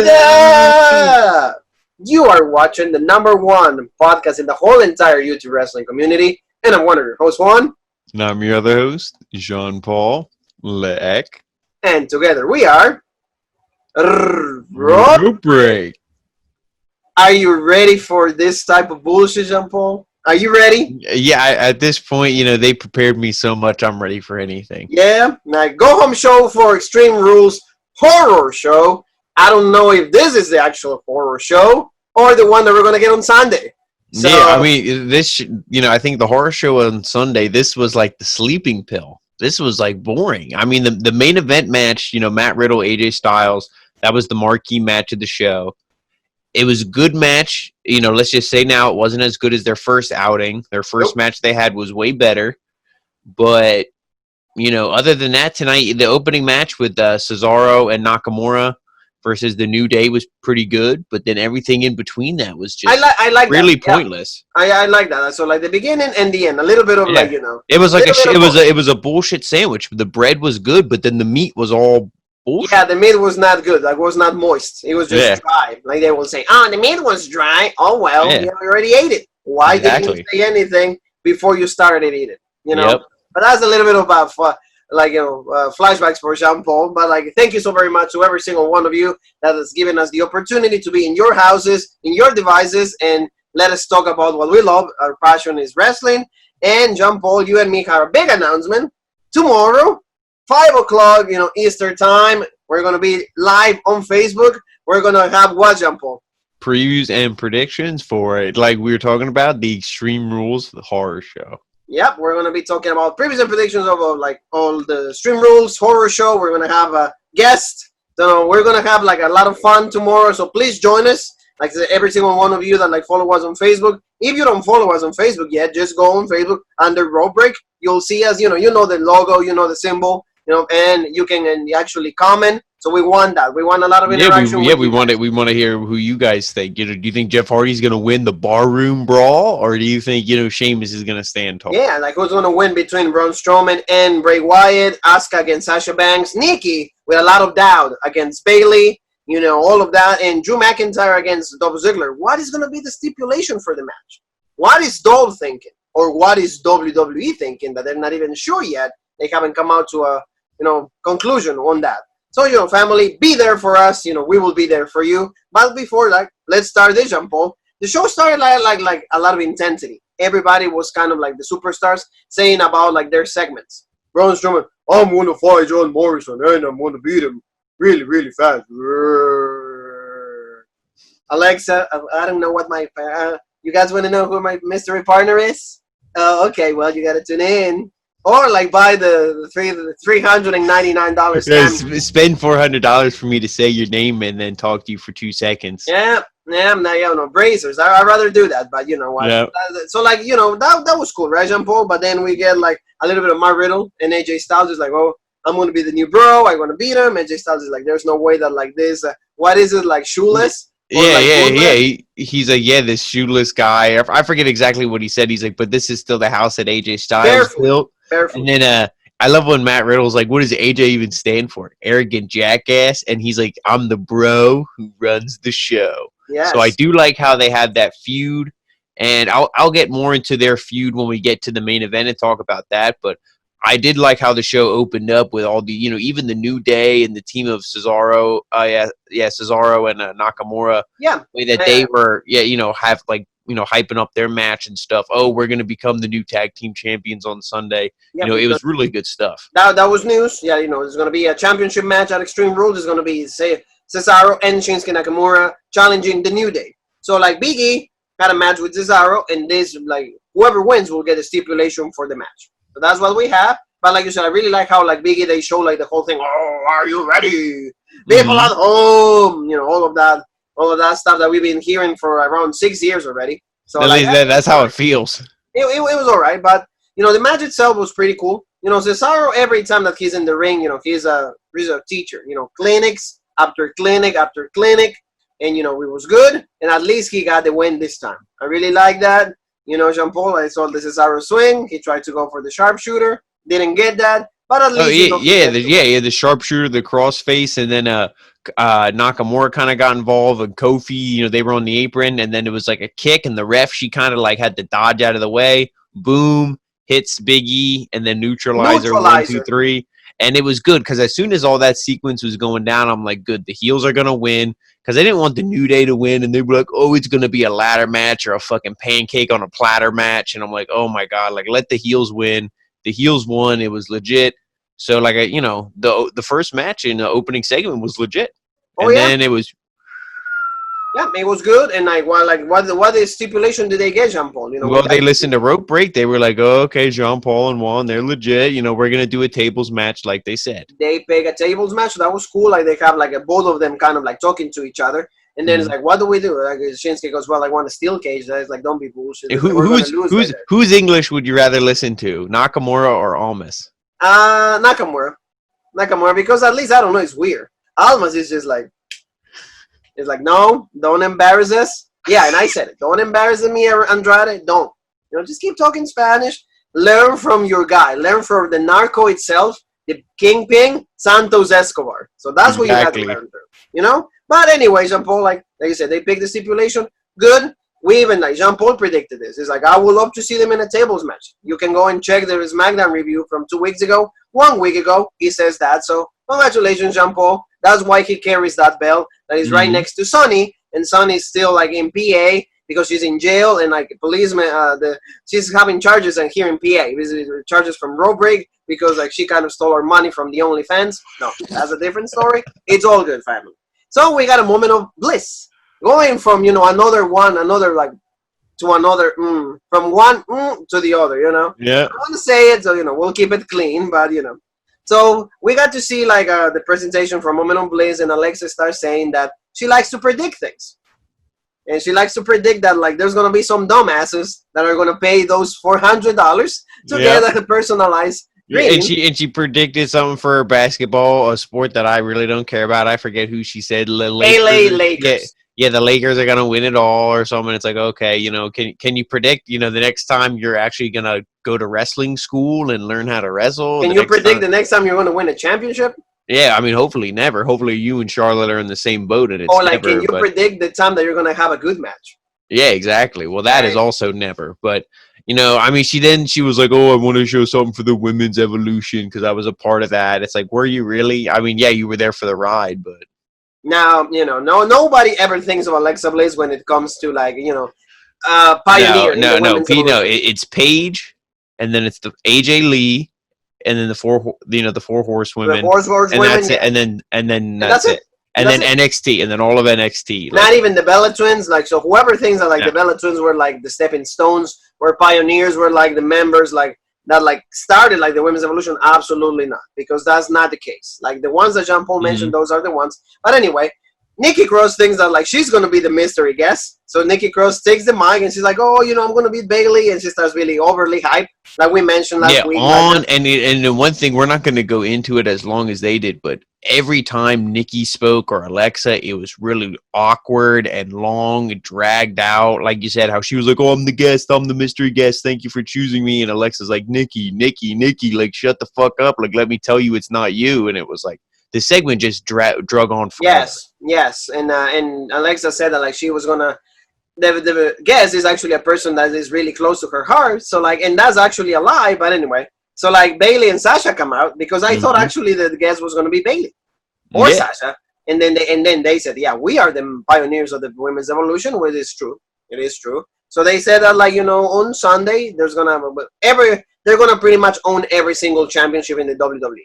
What? You are watching the #1 podcast in the whole entire YouTube wrestling community, and I'm one of your hosts, Juan. And I'm your other host, Jean-Paul Leck. And together we are... Rope Break. Are you ready for this type of bullshit, Jean-Paul? Are you ready? Yeah, at this point, they prepared me so much, I'm ready for anything. Yeah, my go-home show for Extreme Rules horror show. I don't know if this is the actual horror show or the one that we're going to get on Sunday. So, yeah, I mean, this, I think the horror show on Sunday, this was like the sleeping pill. This was like boring. I mean, the main event match, Matt Riddle, AJ Styles, that was the marquee match of the show. It was a good match. Let's just say now it wasn't as good as their first outing. Their first match they had was way better. But, other than that, tonight, the opening match with Cesaro and Nakamura versus the New Day was pretty good. But then everything in between that was just I like really that. pointless. Yeah. I like that. So, like, the beginning and the end. A little bit of, It was like it was a bullshit sandwich. The bread was good, but then the meat was all bullshit. Yeah, the meat was not good. Like, was not moist. It was just dry. Like, they will say, the meat was dry. Oh, well, we already ate it. Why didn't you say anything before you started eating it? Yep. But that's a little bit of flashbacks for Jean-Paul. But, like, thank you so very much to every single one of you that has given us the opportunity to be in your houses, in your devices, and let us talk about what we love. Our passion is wrestling. And, Jean-Paul, you and me have a big announcement. Tomorrow, 5 o'clock, Eastern time, we're going to be live on Facebook. We're going to have what, Jean-Paul? Previews and predictions for it. Like we were talking about, the Extreme Rules horror show. Yep, we're going to be talking about previews and predictions of all the Extreme Rules horror show. We're going to have a guest. So we're going to have a lot of fun tomorrow. So please join us. Like every single one of you that follow us on Facebook. If you don't follow us on Facebook yet, just go on Facebook under Rope Break. You'll see us. You know the logo. You know the symbol. And you can actually comment. So we want that. We want a lot of interaction. We want it. We want to hear who you guys think. Do you think Jeff Hardy's going to win the barroom brawl, or do you think Sheamus is going to stand tall? Yeah, who's going to win between Braun Strowman and Bray Wyatt? Asuka against Sasha Banks, Nikki with a lot of doubt against Bayley. All of that, and Drew McIntyre against Dolph Ziggler. What is going to be the stipulation for the match? What is Dolph thinking, or what is WWE thinking that they're not even sure yet? They haven't come out to a conclusion on that. So, family, be there for us. We will be there for you. But before that, let's start this, Jean-Paul. The show started like a lot of intensity. Everybody was kind of like the superstars saying about their segments. Braun Strowman, I'm going to fight John Morrison and I'm going to beat him really, really fast. Alexa, I don't know what my... you guys want to know who my mystery partner is? Okay, well, you got to tune in. Or buy the $399 stamp. Yeah, spend $400 for me to say your name and then talk to you for 2 seconds. Yeah, I'm not, Brazers. I'd rather do that, but you know what? Yeah. So that was cool, right, Jean-Paul? But then we get a little bit of Matt Riddle and AJ Styles is I'm going to be the new bro. I'm going to beat him. AJ Styles is there's no way that this, what is it, shoeless? Yeah. He's this shoeless guy. I forget exactly what he said. He's but this is still the house that AJ Styles built. And then I love when Matt Riddle's what does AJ even stand for? Arrogant jackass. And he's I'm the bro who runs the show. Yes. So I do like how they have that feud. And I'll get more into their feud when we get to the main event and talk about that. But I did like how the show opened up with all the, even the New Day and the team of Cesaro, Cesaro and Nakamura. Yeah. The way that they were, have hyping up their match and stuff. Oh, we're going to become the new tag team champions on Sunday. Yeah, it was really good stuff. That was news. Yeah, there's going to be a championship match at Extreme Rules. There's going to be, Cesaro and Shinsuke Nakamura challenging the New Day. So, Big E had a match with Cesaro, and this, whoever wins will get a stipulation for the match. So that's what we have. But like you said, I really like how Big E, they show the whole thing. Oh, are you ready? People at home. All of that stuff that we've been hearing for around 6 years already. So that's how it feels. It was all right. But, the match itself was pretty cool. Cesaro, every time that he's in the ring, he's a teacher. Clinics after clinic after clinic. And, it was good. And at least he got the win this time. I really like that. Jean-Paul, I saw the Cesaro swing. He tried to go for the sharpshooter. Didn't get that. But at least... the sharpshooter, the crossface, and then Nakamura kind of got involved, and Kofi, they were on the apron, and then it was like a kick, and the ref, she kind of like had to dodge out of the way. Boom, hits Big E, and then neutralizer. 1, 2, 3. And it was good because as soon as all that sequence was going down, I'm like, good, the heels are going to win, because I didn't want the New Day to win, and they were like, oh, it's going to be a ladder match or a fucking pancake on a platter match, and I'm like, oh my God, like, let the heels win. The heels won. It was legit. So, like, the first match in the opening segment was legit. Oh, and then it was... Yeah, it was good. And, what stipulation did they get, Jean-Paul? Well, they listened to Rope Break. They were like, oh, okay, Jean-Paul and Juan, they're legit. We're going to do a tables match like they said. They pick a tables match. So that was cool. Like, they have, both of them kind of, talking to each other. And then it's like, what do we do? Like, Shinsuke goes, well, I want a steel cage. It's like, don't be bullshit. Whose English would you rather listen to, Nakamura or Almas? Nakamura, because at least, I don't know, it's weird. Almas is just like, it's like, no, don't embarrass us. Yeah, and I said it. Don't embarrass me, Andrade. Don't. Just keep talking Spanish. Learn from your guy. Learn from the narco itself, the kingpin, Santos Escobar. So that's what you have to learn through. But anyway, Jean-Paul, like you said, they picked the stipulation. Good. We even, Jean-Paul predicted this. It's like, I would love to see them in a tables match. You can go and check the SmackDown review from 2 weeks ago. 1 week ago, he says that. So congratulations, Jean-Paul. That's why he carries that belt that is right next to Sonny, and Sonny's still in PA because she's in jail, and policeman, she's having charges and here in PA. Charges from road break because she kind of stole our money from the OnlyFans. No, that's a different story. It's all good, family. So we got a moment of bliss, going from from one to the other. Yeah. I want to say it, so we'll keep it clean, but So we got to see the presentation from Moment of Bliss, and Alexa starts saying that she likes to predict things. And she likes to predict that there's going to be some dumbasses that are going to pay those $400 to get a personalized dream. And she predicted something for basketball, a sport that I really don't care about. I forget who she said. LA Lakers. Yeah, the Lakers are going to win it all or something. It's like, okay, can you predict, the next time you're actually going to go to wrestling school and learn how to wrestle? Can you predict the next time you're going to win a championship? Yeah, I mean, hopefully never. Hopefully you and Charlotte are in the same boat, and it's never. Can you predict the time that you're going to have a good match? Yeah, exactly. Well, that is also never. But, I mean, she was like, oh, I want to show something for the women's evolution because I was a part of that. It's like, were you really? I mean, yeah, you were there for the ride, but. Now, nobody ever thinks of Alexa Bliss when it comes to pioneer. No. It's Paige, and then it's the AJ Lee, and then the four horsewomen. The horsewomen, that's it. And then that's it. And then NXT, and then all of NXT. Not even the Bella Twins. So whoever thinks that the Bella Twins were the stepping stones, or pioneers were the members that started the women's evolution, absolutely not, because that's not the case. The ones that Jean-Paul mentioned, those are the ones. But anyway, Nikki Cross thinks that she's going to be the mystery guest. So Nikki Cross takes the mic and she's like, oh, I'm going to beat Bayley, and she starts really overly hyped, like we mentioned last week. And the one thing, we're not going to go into it as long as they did, but every time Nikki spoke or Alexa, it was really awkward and long and dragged out. Like you said, how she was like, oh, I'm the guest, I'm the mystery guest, thank you for choosing me. And Alexa's like, Nikki, shut the fuck up, let me tell you it's not you. And it was the segment just drug on forever. Yes. And Alexa said that she was gonna. The guest is actually a person that is really close to her heart. So and that's actually a lie. But anyway, so Bayley and Sasha come out because I thought actually the guest was gonna be Bayley or Sasha. And then they said, yeah, we are the pioneers of the women's evolution. Well, it is true. It is true. So they said that on Sunday they're gonna pretty much own every single championship in the WWE.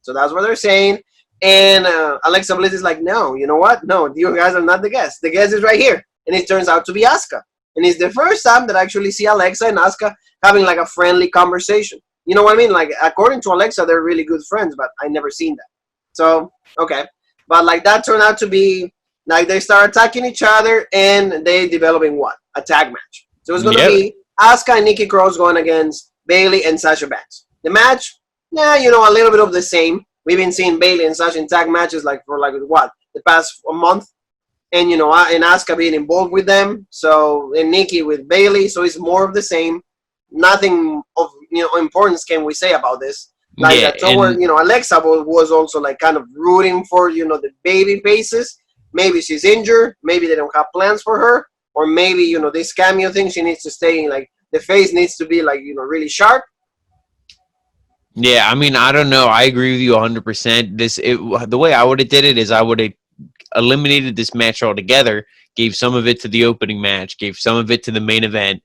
So that's what they're saying. And Alexa Bliss is like, no, you know what? No, you guys are not the guest. The guest is right here. And it turns out to be Asuka. And it's the first time that I actually see Alexa and Asuka having a friendly conversation. You know what I mean? According to Alexa, they're really good friends, but I never seen that. So, okay. But that turned out to be, they start attacking each other and they developing what? A tag match. So it's going to be Asuka and Nikki Cross going against Bayley and Sasha Banks. The match, a little bit of the same. We've been seeing Bayley and Sasha in tag matches for what? The past month. And, and Asuka being involved with them. So, and Nikki with Bayley. So it's more of the same. Nothing of, importance can we say about this. Like Yeah, toward, Alexa was also like kind of rooting for, the baby faces. Maybe she's injured. Maybe they don't have plans for her. Or maybe, this cameo thing, she needs to stay in, like, the face needs to be, like, really sharp. yeah. I mean, I don't know. I agree with you 100%. The way I would have did it is I would have eliminated this match altogether, gave some of it to the opening match, gave some of it to the main event,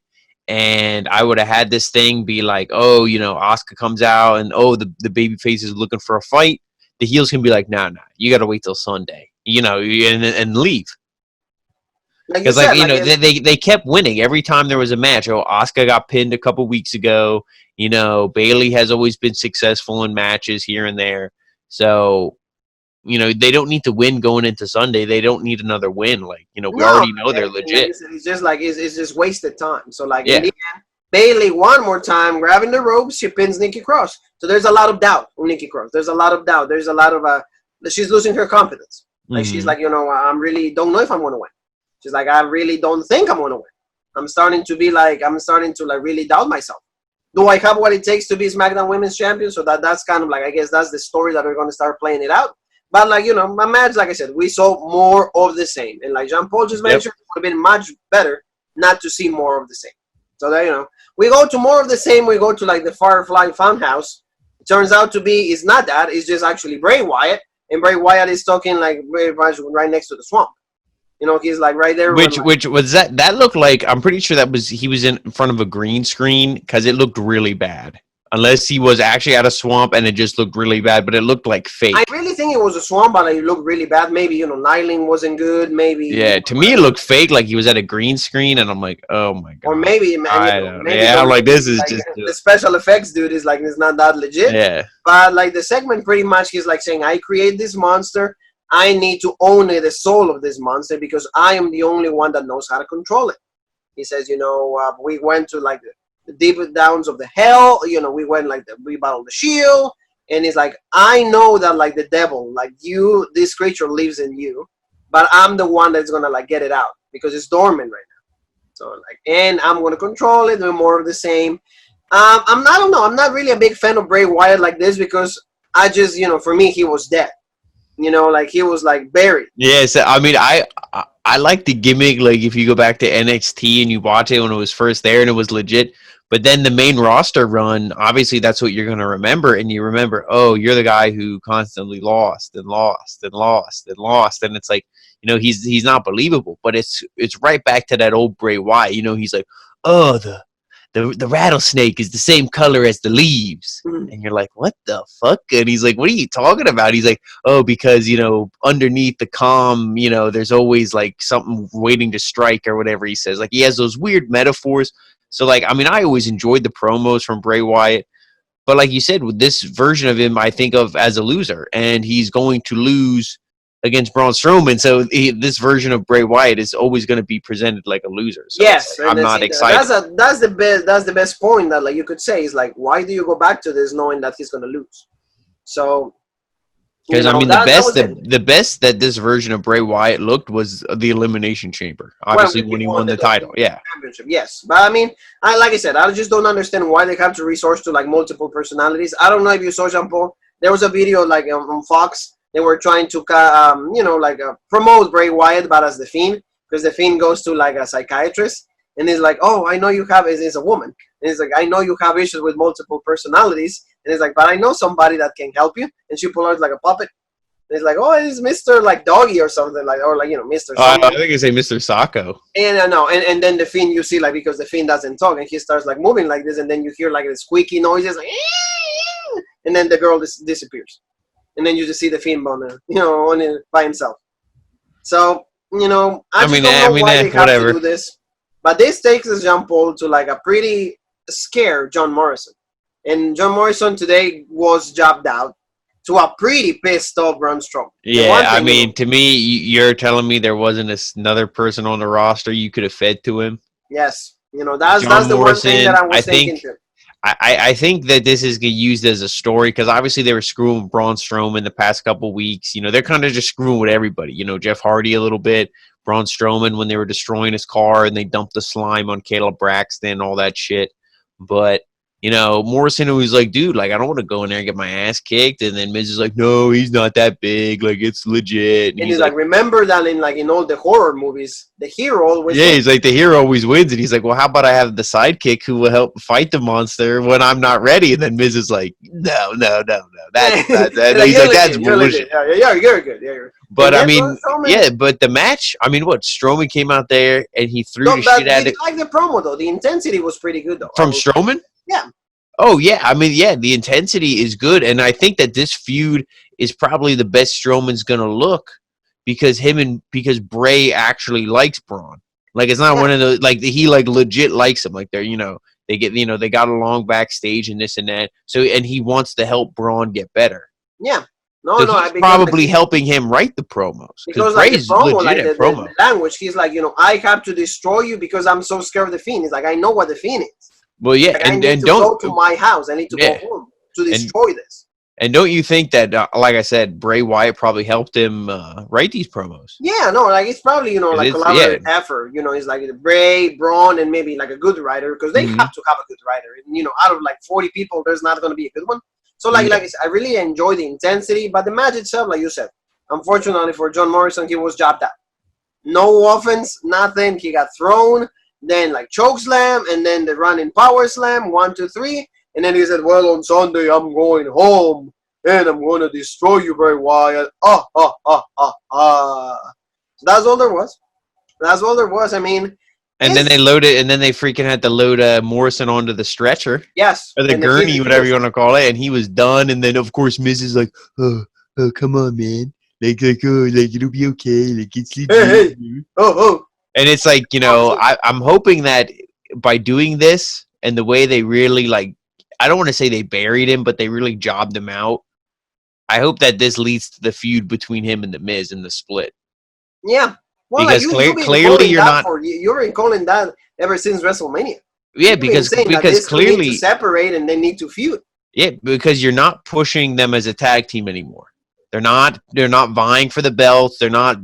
and I would have had this thing be like, oh, Asuka comes out and the baby face is looking for a fight. The heels can be like, nah, you got to wait till Sunday, and leave. Like you Because said, they kept winning every time there was a match. Oh, Asuka got pinned a couple weeks ago. Bailey has always been successful in matches here and there. So they don't need to win going into Sunday. They don't need another win. Like, we no, already know they're legit. It's just like it's just wasted time. So like Yeah. in the end, Bailey one more time grabbing the ropes, she pins Nikki Cross. So there's a lot of doubt on Nikki Cross. There's a lot of doubt. There's a lot of she's losing her confidence. Like she's like, I really don't know if I'm gonna win. She's like, I really don't think I'm gonna win. I'm starting to really doubt myself. Do I have what it takes to be SmackDown Women's Champion? So that's kind of like, I guess that's the story that we're gonna start playing it out. But like, my match, like I said, we saw more of the same. And like Jean Paul just mentioned, it would have been much better not to see more of the same. So that, we go to more of the same. We go to like the Firefly Funhouse. It turns out to be, it's not that. It's just actually Bray Wyatt. And Bray Wyatt is talking like very much right next to the swamp. He's like right there. Which was that? That looked like, I'm pretty sure he was in front of a green screen because it looked really bad. Unless he was actually at a swamp and it just looked really bad, but it looked like fake. I really think it was a swamp, but it looked really bad. Maybe, Nyling wasn't good. Maybe. Yeah, to me it looked fake, like he was at a green screen, and I'm like, oh my god. Or maybe, man. I'm like, this is like, just the special effects dude is like, it's not that legit. Yeah. But like the segment, pretty much, he's like saying, I create this monster. I need to own the soul of this monster because I am the only one that knows how to control it. He says, we went to like the deep downs of the hell, we went like we battled the Shield, and he's like, I know that like the devil, like this creature lives in you, but I'm the one that's gonna like get it out because it's dormant right now. So like, and I'm gonna control it, do more of the same. I don't know, I'm not really a big fan of Bray Wyatt like this because I just, for me, he was dead. Like he was like buried. Yes, I mean, I like the gimmick. Like if you go back to NXT and you watch it when it was first there and it was legit, but then the main roster run, obviously that's what you're going to remember, and you remember, oh, you're the guy who constantly lost and lost and lost and lost, and it's like, he's not believable, but it's right back to that old Bray Wyatt. He's like, oh, the rattlesnake is the same color as the leaves. And you're like, what the fuck? And he's like, what are you talking about? He's like, oh, because, underneath the calm, there's always like something waiting to strike or whatever he says. Like he has those weird metaphors. So like, I mean, I always enjoyed the promos from Bray Wyatt. But like you said, with this version of him, I think of as a loser. And he's going to lose against Braun Strowman, so this version of Bray Wyatt is always going to be presented like a loser. So yes, like, I'm not excited. That's the best point that like you could say is like, why do you go back to this knowing that he's going to lose? So because I mean, the best that this version of Bray Wyatt looked was the Elimination Chamber, obviously when he won the title. Yeah, championship. Yes, but I mean, like I said, I just don't understand why they have to resort to like multiple personalities. I don't know if you saw Jean Paul. There was a video like on Fox. They were trying to, promote Bray Wyatt, but as the Fiend, because the Fiend goes to like a psychiatrist, and he's like, "Oh, I know you have is a woman," and he's like, "I know you have issues with multiple personalities," and he's like, "But I know somebody that can help you," and she pulled out like a puppet. And he's like, "Oh, it's Mr. like Doggy or something like, or like Mr. I think you say Mr. Sacco." And I know, and then the Fiend, you see like because the Fiend doesn't talk, and he starts like moving like this, and then you hear like the squeaky noises, like, and then the girl disappears. And then you just see the Fiend by himself. So, I don't know why they have to do this. But this takes us, Jean Paul, to like a pretty scared John Morrison. And John Morrison today was jobbed out to a pretty pissed off Braun Strowman. Yeah, I mean, to me, you're telling me there wasn't another person on the roster you could have fed to him? Yes. That's the Morrison, one thing that I was thinking too. I think that this is used as a story because obviously they were screwing Braun Strowman the past couple weeks. They're kind of just screwing with everybody. Jeff Hardy a little bit, Braun Strowman when they were destroying his car and they dumped the slime on Caleb Braxton, all that shit. But, Morrison was like, dude, like, I don't want to go in there and get my ass kicked. And then Miz is like, no, he's not that big. Like, it's legit. And he's like, remember that in all the horror movies, the hero always wins. He's like, the hero always wins. And he's like, well, how about I have the sidekick who will help fight the monster when I'm not ready? And then Miz is like, no. That's bullshit. Yeah, you're good. Yeah, you're. But I mean, but the match, I mean, what? Strowman came out there and he threw the shit at it. I like the promo, though. The intensity was pretty good, though. From Strowman? Yeah. Oh, yeah. I mean, yeah, the intensity is good. And I think that this feud is probably the best Strowman's going to look because Bray actually likes Braun. Like, it's not one of those, like, he, like, legit likes him. Like, they're, they got along backstage and this and that. So, and he wants to help Braun get better. Yeah. He's probably helping him write the promos. Because like the promo, like the language, he's like, I have to destroy you because I'm so scared of the Fiend. He's like, I know what the Fiend is. Well, yeah, like, and don't go to my house. I need to go home to destroy this. And don't you think that, like I said, Bray Wyatt probably helped him write these promos? Yeah, no, like it's probably like a collaborative effort. It's like Bray, Braun, and maybe like a good writer because they have to have a good writer. And out of like 40 people, there's not going to be a good one. So like I really enjoy the intensity, but the match itself, like you said, unfortunately for John Morrison, he was jobbed out. No offense, nothing. He got thrown. Then like choke slam, and then the running power slam, 1, 2, 3, and then he said, "Well, on Sunday I'm going home, and I'm going to destroy you, Bray Wyatt." So that's all there was. I mean, and then they loaded, and then they freaking had to load Morrison onto the stretcher, yes, or the gurney, whatever you want to call it, and he was done. And then of course Miz is like, "Oh, come on, man, like it'll be okay, like it's legit." Hey. And it's like, I'm hoping that by doing this and the way they really, like, I don't want to say they buried him, but they really jobbed him out. I hope that this leads to the feud between him and The Miz and the split. Yeah. Well, because clearly you're not. You've been calling that ever since WrestleMania. Yeah, because clearly. Need to separate and they need to feud. Yeah, because you're not pushing them as a tag team anymore. They're not vying for the belts. They're not,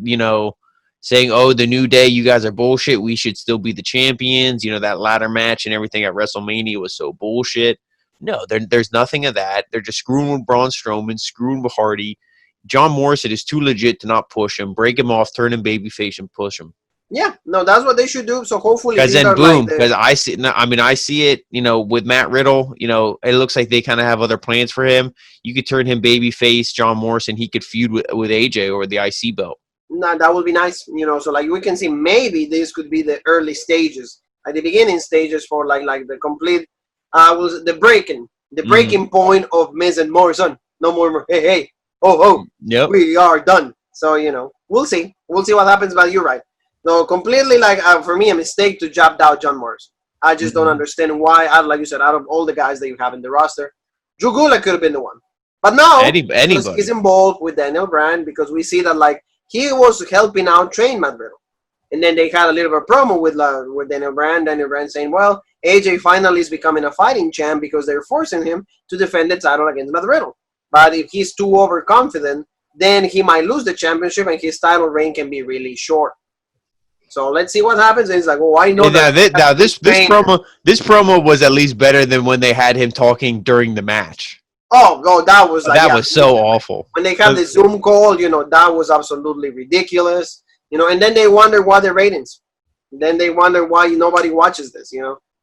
saying, oh, the New Day, you guys are bullshit. We should still be the champions. That ladder match and everything at WrestleMania was so bullshit. No, there's nothing of that. They're just screwing with Braun Strowman, screwing with Hardy. John Morrison is too legit to not push him. Break him off, turn him babyface, and push him. Yeah, no, that's what they should do. So hopefully, because then boom, because I see it. With Matt Riddle, it looks like they kind of have other plans for him. You could turn him babyface, John Morrison. He could feud with AJ over the IC belt. No, that would be nice, so like we can see maybe this could be the early stages, like the beginning stages for like the complete was the breaking point of Miz and Morrison. No more hey, yep. We are done. So we'll see what happens. But you're right. No, completely for me a mistake to job out John Morrison. I just don't understand why. Like you said, out of all the guys that you have in the roster, Drew Gulak could have been the one, but now he's involved with Daniel Bryan because we see that like. He was helping out train Matt Riddle. And then they had a little bit of promo with Daniel Bryan. Daniel Bryan saying, well, AJ finally is becoming a fighting champ because they're forcing him to defend the title against Matt Riddle. But if he's too overconfident, then he might lose the championship and his title reign can be really short. So let's see what happens. And he's like, well, I know this promo was at least better than when they had him talking during the match. Oh, that was like, that was so awful. When they had the Zoom call, that was absolutely ridiculous. And then they wonder why the ratings. Then they wonder why nobody watches this.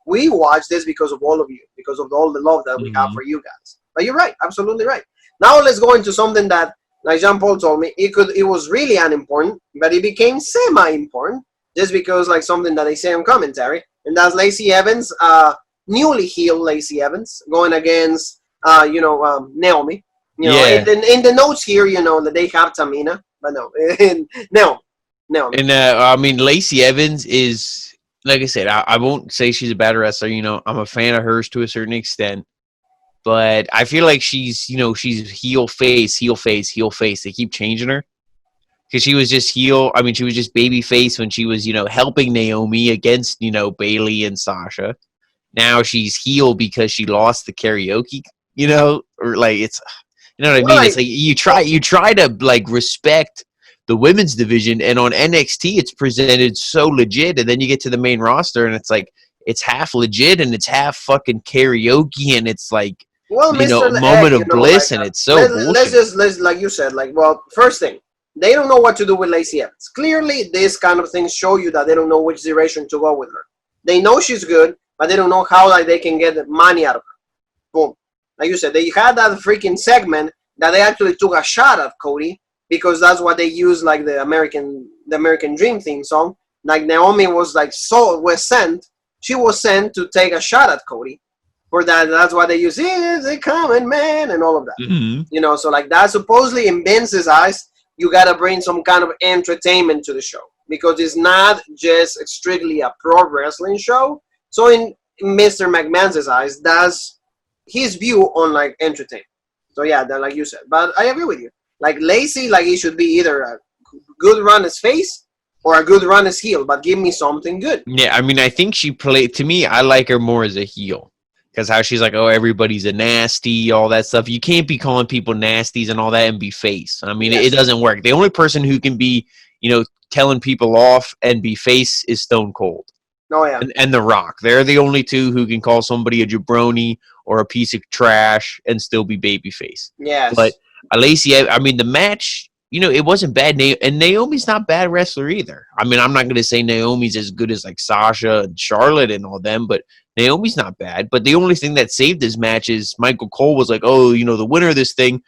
We watch this because of all of you, because of all the love that we have for you guys. But you're right, absolutely right. Now let's go into something that, like Jean Paul told me, it was really unimportant, but it became semi-important just because like something that they say on commentary, and that's Lacey Evans, newly healed Lacey Evans, going against. Naomi. In the notes here, that they have Tamina, but no, Naomi. And Lacey Evans is, like I said, I won't say she's a bad wrestler. I'm a fan of hers to a certain extent, but I feel like she's heel face. They keep changing her because she was just heel. She was just baby face when she was, helping Naomi against, Bayley and Sasha. Now she's heel because she lost the karaoke. Or like it's, what I mean? Like, it's like you try to like respect the women's division, and on NXT it's presented so legit, and then you get to the main roster and it's like it's half legit and it's half fucking karaoke, and it's like, well, Mr. a moment You of know, bliss, and it's so bullshit. let's like you said, like, well, first thing, they don't know what to do with Lacey Evans. Clearly, this kind of things show you that they don't know which direction to go with her. They know she's good, but they don't know how like they can get money out of her. Boom. Like you said, they had that freaking segment that they actually took a shot at Cody, because that's what they use, like the American Dream theme song. Like Naomi was like she was sent to take a shot at Cody. For that, that's why they use "Here's a Common Man" and all of that. Mm-hmm. You know, so like that, supposedly in Vince's eyes, you gotta bring some kind of entertainment to the show, because it's not just strictly a pro wrestling show. So in Mr. McMahon's eyes, that's his view on like entertainment. So yeah, that, like you said, but I agree with you. Like Lacey, like it should be either a good run as face or a good run as heel, but give me something good. Yeah, I mean, I think she played, to me, I like her more as a heel. Because how she's like, oh, everybody's a nasty, all that stuff. You can't be calling people nasties and all that and be face. I mean, it doesn't work. The only person who can be, telling people off and be face is Stone Cold. Oh, yeah. And The Rock. They're the only two who can call somebody a jabroni or a piece of trash and still be babyface. Yes. But Lacey, I mean, the match, it wasn't bad. And Naomi's not a bad wrestler either. I mean, I'm not going to say Naomi's as good as like Sasha and Charlotte and all them, but Naomi's not bad. But the only thing that saved this match is Michael Cole was like, oh, the winner of this thing,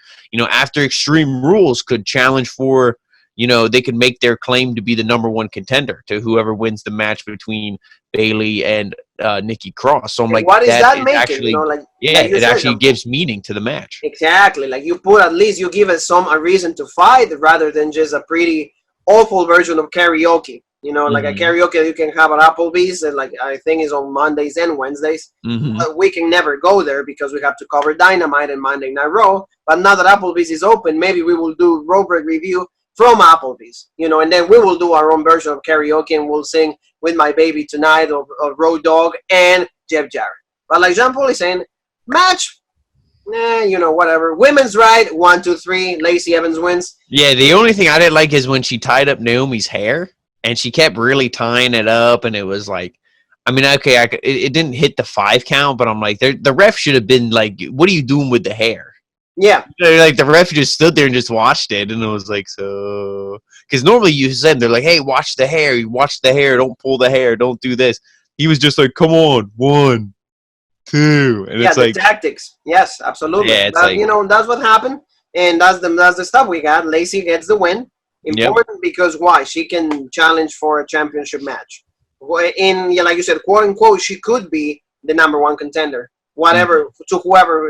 after Extreme Rules could challenge for, they could make their claim to be the number one contender to whoever wins the match between Bayley and Nikki Cross. So I'm like, what is that making? Actually, it said, actually gives meaning to the match. Exactly. Like you put, at least you give us a reason to fight rather than just a pretty awful version of karaoke. Like a karaoke you can have at Applebee's, and like I think is on Mondays and Wednesdays. Mm-hmm. But we can never go there because we have to cover Dynamite and Monday Night Raw. But now that Applebee's is open, maybe we will do Raw Break review from Applebee's, and then we will do our own version of karaoke, and we'll sing With My Baby Tonight of Road Dogg and Jeff Jarrett. But like Jean Paul is saying, match, whatever. Women's right, 1, 2, 3. Lacey Evans wins. Yeah, the only thing I didn't like is when she tied up Naomi's hair, and she kept really tying it up, and it was like, I mean, okay, it didn't hit the 5 count, but I'm like, the ref should have been like, what are you doing with the hair? Yeah. Like the ref just stood there and just watched it, and it was like, so, because normally you said they're like, hey, watch the hair, don't pull the hair, don't do this. He was just like, come on, 1, 2, and it's like tactics. Yes, absolutely. Yeah, it's that's what happened, and that's the stuff we got. Lacey gets the win. Important because why? She can challenge for a championship match. Like you said, quote unquote, she could be the number one contender. Whatever to whoever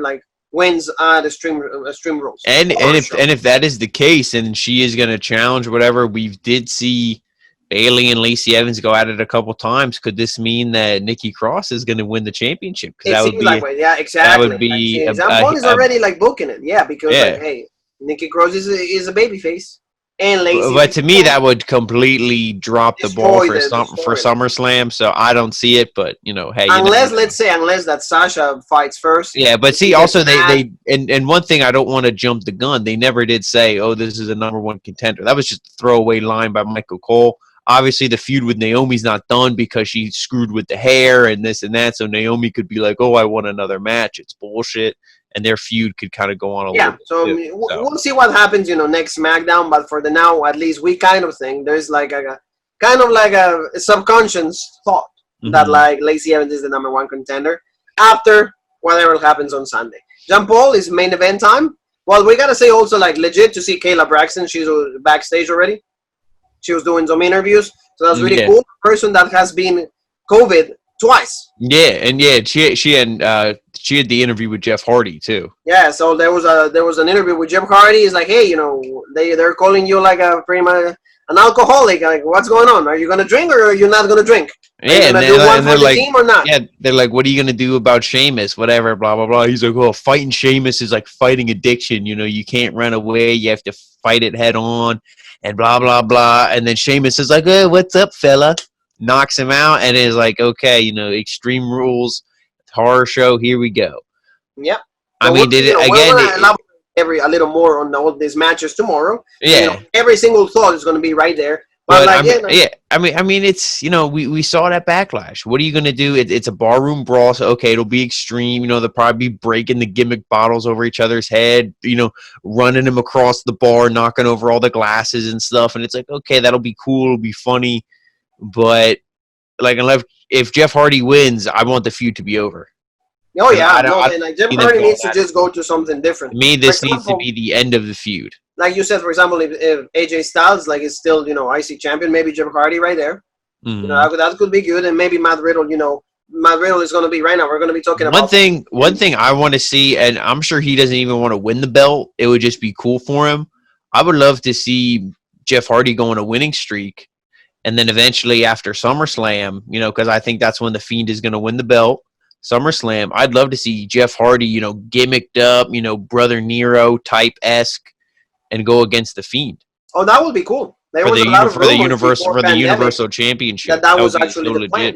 wins the Extreme Rules. And if that is the case, and she is going to challenge whatever, we did see Bayley and Lacey Evans go at it a couple times. Could this mean that Nikki Cross is going to win the championship? Because that would be yeah, exactly. That would be. Example is already booking it. Yeah, because hey, Nikki Cross is a babyface. And Lacey, but to me, that would completely drop the ball for SummerSlam. So I don't see it. But hey, unless that Sasha fights first. Yeah, but see, also they and one thing, I don't want to jump the gun. They never did say, "Oh, this is a number one contender." That was just a throwaway line by Michael Cole. Obviously, the feud with Naomi's not done because she screwed with the hair and this and that. So Naomi could be like, "Oh, I want another match." It's bullshit. And their feud could kind of go on a little bit. So we'll see what happens, next SmackDown. But for the now, at least we kind of think there's like a subconscious thought that like Lacey Evans is the number one contender after whatever happens on Sunday. Jean Paul is main event time. Well, we gotta say also legit to see Kayla Braxton. She's backstage already. She was doing some interviews, so that's really cool. Person that has been COVID twice. Yeah, and she had the interview with Jeff Hardy too. Yeah, so there was an interview with Jeff Hardy. He's like, hey, they're calling you like a pretty much an alcoholic. Like, what's going on? Are you gonna drink or are you not gonna drink? Are you gonna do one for the team or not? Yeah, they're like, what are you gonna do about Sheamus? Whatever, blah blah blah. He's like, well, fighting Sheamus is like fighting addiction. You can't run away. You have to fight it head on, and blah blah blah. And then Sheamus is like, hey, what's up, fella? Knocks him out, and is like, okay, Extreme Rules horror show, here we go. Yep. I mean, did it again? A little more on all these matches tomorrow. Yeah. Every single thought is going to be right there. But But like, yeah, I mean, it's we saw that backlash. What are you gonna do? It's a barroom brawl, so okay, it'll be extreme. They'll probably be breaking the gimmick bottles over each other's head. Running them across the bar, knocking over all the glasses and stuff. And it's like, okay, that'll be cool, it'll be funny. But like, unless if Jeff Hardy wins, I want the feud to be over. oh I yeah, don't, no, I don't and like Jeff see them Hardy going needs to at it. just go to something different. To me, For this needs to example, be the end of the feud. like you said, for example, if AJ Styles like is still IC champion, maybe Jeff Hardy right there. Mhm. That could be good, and maybe Matt Riddle. Matt Riddle is going to be right now. We're going to be talking One about thing, one thing I want to see, and I'm sure he doesn't even want to win the belt. It would just be cool for him. I would love to see Jeff Hardy go on a winning streak, and then eventually after SummerSlam, because I think that's when the Fiend is going to win the belt. SummerSlam, I'd love to see Jeff Hardy, gimmicked up, Brother Nero type esque, and go against the Fiend Oh, that would be cool. There for was the a lot of for the rumors universal before for the pandemic Universal Championship. that That would was be so actually the legit. plan.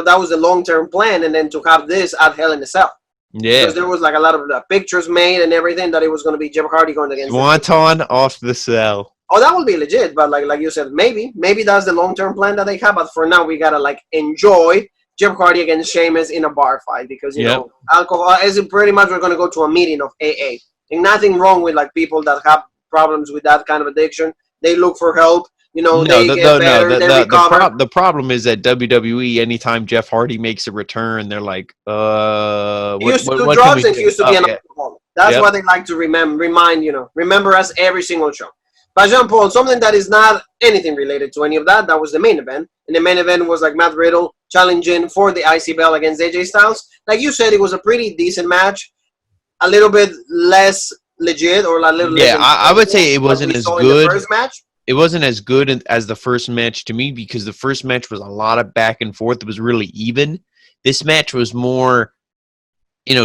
That was the long-term plan, and then to have this at Hell in a Cell. Yeah, Because there was like a lot of pictures made and everything that it was going to be Jeff Hardy going against the Fiend. Swanton off the cell. Oh, that would be legit, but like you said, maybe that's the long-term plan that they have. But for now, we gotta like enjoy Jeff Hardy against Sheamus in a bar fight because Yep. alcohol is pretty much we're gonna go to a meeting of AA. And nothing wrong with like people that have problems with that kind of addiction. They look for help. No, They get better, they recover. the problem is that WWE, anytime Jeff Hardy makes a return, they're like, He used to do what can we drugs and do? he used to be Oh, an yeah. alcoholic. That's Yep. what they like to remember us every single show. But Jean Paul, something that is not anything related to any of that, that was the main event. And the main event was like Matt Riddle challenging for the IC belt against AJ Styles. Like you said, it was a pretty decent match. A little bit less legit or a little Yeah, less I would say it what wasn't we as saw in the good. first match. It wasn't as good as the first match to me because the first match was a lot of back and forth. It was really even. This match was more,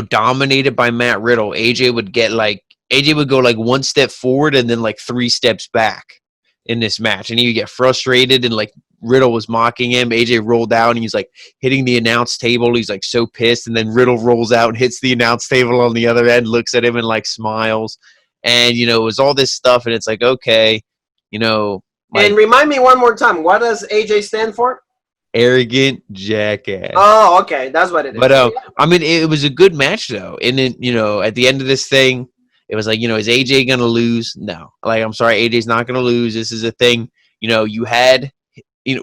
dominated by Matt Riddle. AJ would go like one step forward and then like 3 steps back in this match, and he would get frustrated and like Riddle was mocking him. AJ rolled out and he's like hitting the announce table. He's like so pissed, and then Riddle rolls out and hits the announce table on the other end, looks at him and like smiles, and it was all this stuff, and it's like okay. Like And remind me one more time, what does AJ stand for? arrogant jackass. Oh, okay, that's what it is. But I mean, it was a good match though, and then at the end of this thing, it was like is AJ gonna lose? No, like I'm sorry, AJ's not gonna lose. This is a thing. You had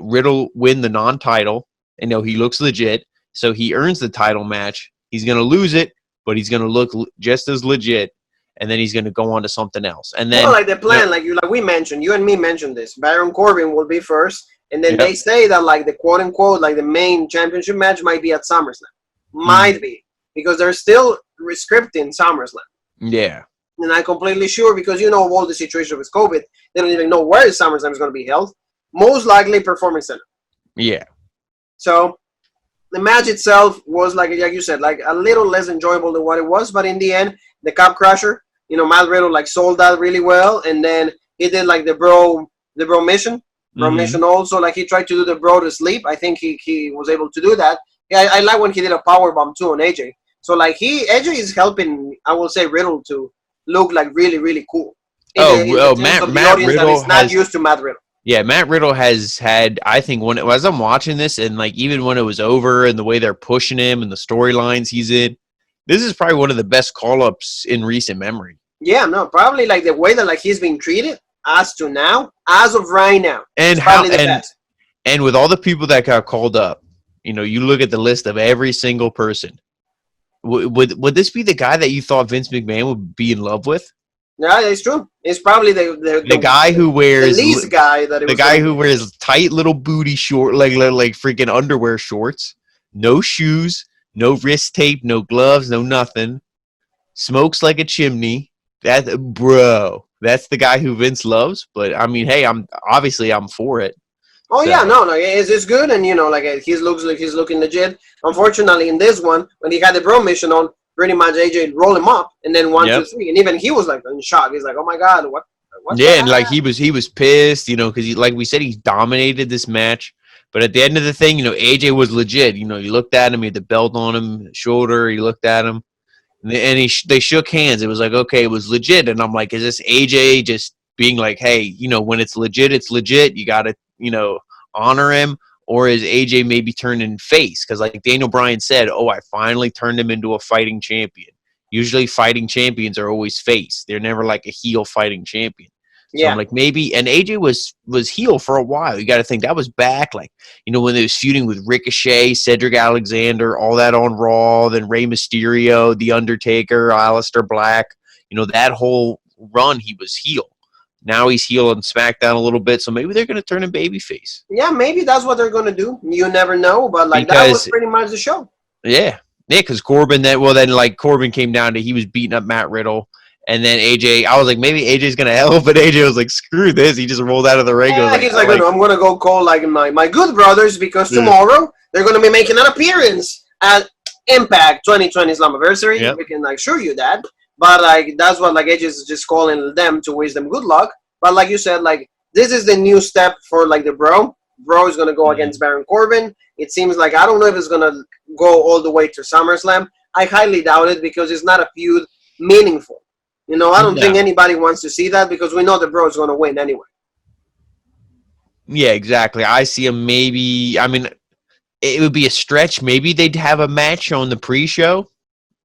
Riddle win the non-title, and he looks legit, so he earns the title match. He's gonna lose it, but he's gonna look just as legit. And then he's going to go on to something else. And then, like the plan, like we mentioned, you and me mentioned this. Baron Corbin will be first, and then Yep. they say that like the quote unquote like the main championship match might be at SummerSlam, might be because they're still restricting SummerSlam. Yeah, And I'm completely sure because all the situation with COVID, they don't even know where SummerSlam is going to be held. Most likely Performance Center. yeah. So the match itself was like you said, like a little less enjoyable than what it was, but in the end, the Cup Crusher, Matt Riddle like sold that really well, and then he did like the bro mission, mission also, like he tried to do the bro to sleep. I think he was able to do that. Yeah, I like when he did a power bomb too on AJ. So like AJ is helping, I will say, Riddle to look like really really cool. Matt Riddle is not used to Matt Riddle. Yeah, Matt Riddle has had, I think, as I'm watching this, and like even when it was over, and the way they're pushing him and the storylines he's in, this is probably one of the best call-ups in recent memory. Yeah, no, probably like the way that like he's being treated as of right now, and probably the best. And with all the people that got called up, you look at the list of every single person. Would this be the guy that you thought Vince McMahon would be in love with? Yeah, it's true. It's probably the guy who wears the least guy that the guy who wears tight little booty short like freaking underwear shorts, no shoes, no wrist tape, no gloves, no nothing. Smokes like a chimney. That's the guy who Vince loves. But I mean, hey, I'm for it. Oh so. Yeah, no, it's good, and like he looks like he's looking legit. Unfortunately, in this one, when he had the bro mission on, pretty much AJ roll him up, and then 1, 2, 3, and even he was like in shock. He's like, "Oh my god, what?" Yeah, and like he was pissed, because like we said, he dominated this match. But at the end of the thing, AJ was legit. You looked at him, he had the belt on him, shoulder. You looked at him, and they shook hands. It was like, okay, it was legit. And I'm like, is this AJ just being like, hey, you know, when it's legit, it's legit. You got to, you know, honor him. Or is AJ maybe turning face? Because like Daniel Bryan said, oh, I finally turned him into a fighting champion. Usually fighting champions are always face. They're never like a heel fighting champion. So I'm Yeah. like, maybe, and AJ was heel for a while. You got to think that was back, like, you know, when they was feuding with Ricochet, Cedric Alexander, all that on Raw, then Rey Mysterio, The Undertaker, Aleister Black. You know, that whole run, he was heel. Now he's heel on SmackDown a little bit, so maybe they're going to turn him babyface. Yeah, maybe that's what they're going to do. You never know, but like that was Because, pretty much the show. yeah, because Corbin, then Corbin came down to, he was beating up Matt Riddle. And then AJ, I was like, maybe AJ's going to help, but AJ was like, screw this. He just rolled out of the ring. Yeah, he's like, no, I'm going to go call like my good brothers because tomorrow they're going to be making an appearance at Impact 2020 Slammiversary. Yep. We can assure you that. But like that's what like AJ is just calling them to wish them good luck. But like you said, like this is the new step for like the Bro. Bro is going to go against Baron Corbin. It seems like, I don't know if it's going to go all the way to SummerSlam. I highly doubt it because it's not a feud meaningful. You know, I don't think anybody wants to see that because we know the Bro is going to win anyway. Yeah, exactly. I see him maybe, I mean, it would be a stretch. Maybe they'd have a match on the pre-show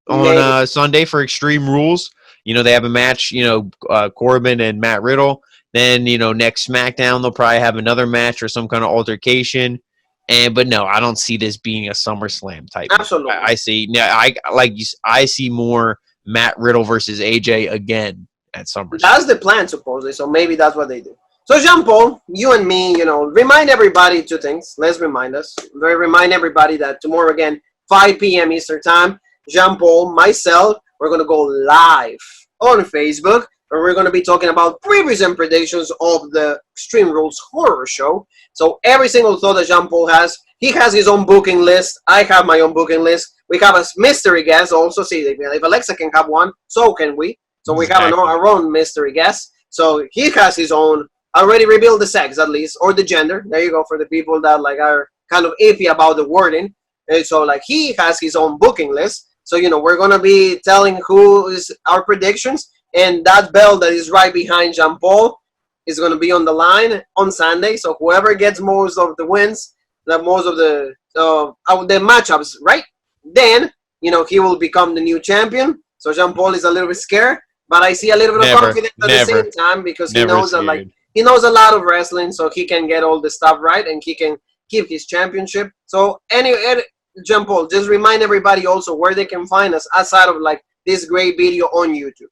on Sunday for Extreme Rules. You know, they have a match, you know, Corbin and Matt Riddle. Then, you know, next SmackDown, they'll probably have another match or some kind of altercation. But no, I don't see this being a SummerSlam type. Absolutely. I see. I see more Matt Riddle versus AJ again at SummerSlam. That's the plan, supposedly. So maybe that's what they do. So, Jean-Paul, you and me, you know, remind everybody two things. Let's remind us. Remind everybody that tomorrow, again, 5 p.m. Eastern Time, Jean-Paul, myself, we're going to go live on Facebook, and we're going to be talking about previews and predictions of the Extreme Rules horror show. So every single thought that Jean-Paul has, he has his own booking list. I have my own booking list. We have a mystery guest also. See, if Alexa can have one, so can we. So we have our own mystery guest. So he has his own, already revealed the sex at least, or the gender. There you go, for the people that like are kind of iffy about the wording. And so like he has his own booking list. So, you know, we're going to be telling who is our predictions. And that bell that is right behind Jean-Paul is going to be on the line on Sunday. So whoever gets most of the wins, most of the matchups, right? Then, you know, he will become the new champion. So Jean-Paul is a little bit scared. But I see a little bit of confidence at the same time because he knows that, like, he knows a lot of wrestling. So he can get all the stuff right and he can keep his championship. So anyway, Jean-Paul, just remind everybody also where they can find us outside of like this great video on YouTube.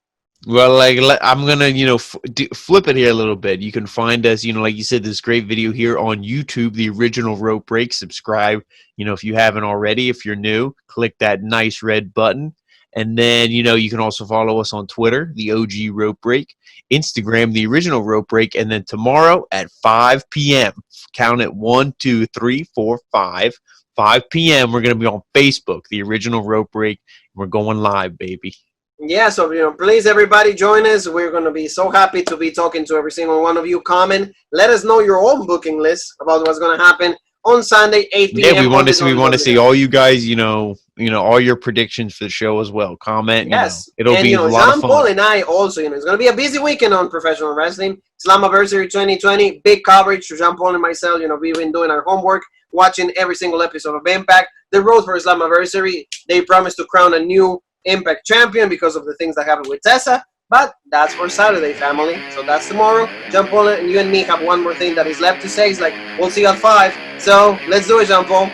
Well, like I'm gonna, you know, flip it here a little bit. You can find us, you know, like you said, this great video here on YouTube, the original Rope Break. Subscribe, you know, if you haven't already. If you're new, click that nice red button, and then you know you can also follow us on Twitter, the OG Rope Break, Instagram, the original Rope Break, and then tomorrow at 5 p.m. Count it 1, 2, 3, 4, 5. 5 p.m. We're gonna be on Facebook, the original Rope Break. We're going live, baby. Yeah, so, you know, please, everybody, join us. We're going to be so happy to be talking to every single one of you. Comment. Let us know your own booking list about what's going to happen on Sunday, 8 p.m. Yeah, we want to see all you guys, you know, all your predictions for the show as well. Comment. Yes. You know, it'll be a lot of fun. Jean-Paul and I also, you know, it's going to be a busy weekend on professional wrestling. Slammiversary 2020, big coverage to Jean-Paul and myself. You know, we've been doing our homework, watching every single episode of Impact. The road for Slammiversary, they promised to crown a new Impact champion because of the things that happened with Tessa, but that's for Saturday, family. So that's tomorrow. Jean-Paul and you and me have one more thing that is left to say. It's like, we'll see you at 5. So let's do it, Jean-Paul.